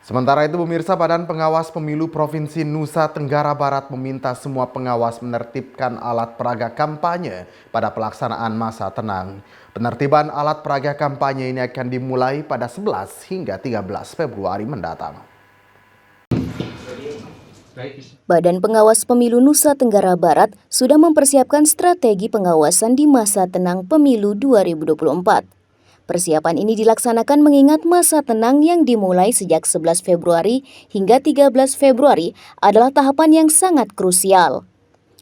Sementara itu pemirsa, Badan Pengawas Pemilu Provinsi Nusa Tenggara Barat meminta semua pengawas menertibkan alat peraga kampanye pada pelaksanaan masa tenang. Penertiban alat peraga kampanye ini akan dimulai pada 11 hingga 13 Februari mendatang. Badan Pengawas Pemilu Nusa Tenggara Barat sudah mempersiapkan strategi pengawasan di masa tenang pemilu 2024. Persiapan ini dilaksanakan mengingat masa tenang yang dimulai sejak 11 Februari hingga 13 Februari adalah tahapan yang sangat krusial.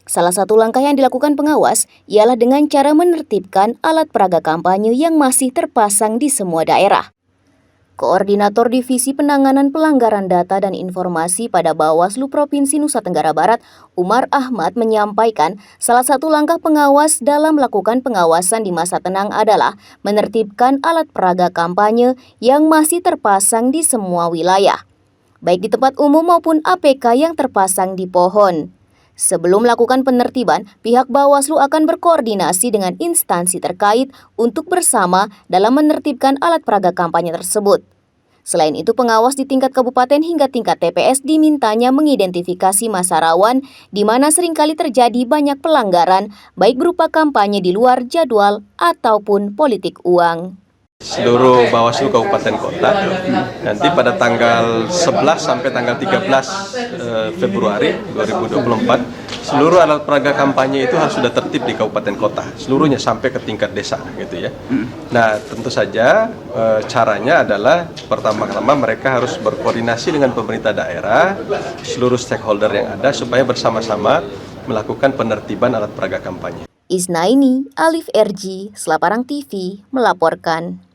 Salah satu langkah yang dilakukan pengawas ialah dengan cara menertibkan alat peraga kampanye yang masih terpasang di semua daerah. Koordinator Divisi Penanganan Pelanggaran Data dan Informasi pada Bawaslu Provinsi Nusa Tenggara Barat, Umar Ahmad, menyampaikan salah satu langkah pengawas dalam melakukan pengawasan di masa tenang adalah menertibkan alat peraga kampanye yang masih terpasang di semua wilayah, baik di tempat umum maupun APK yang terpasang di pohon. Sebelum melakukan penertiban, pihak Bawaslu akan berkoordinasi dengan instansi terkait untuk bersama dalam menertibkan alat peraga kampanye tersebut. Selain itu, pengawas di tingkat kabupaten hingga tingkat TPS dimintanya mengidentifikasi masa rawan di mana seringkali terjadi banyak pelanggaran, baik berupa kampanye di luar jadwal ataupun politik uang. Seluruh Bawaslu Kabupaten Kota nanti pada tanggal 11 sampai tanggal 13 Februari 2024 seluruh alat peraga kampanye itu harus sudah tertib di Kabupaten Kota seluruhnya sampai ke tingkat desa gitu ya. Nah, tentu saja caranya adalah pertama-tama mereka harus berkoordinasi dengan pemerintah daerah, seluruh stakeholder yang ada supaya bersama-sama melakukan penertiban alat peraga kampanye. Isnaini, Alif RG, Selaparang TV melaporkan.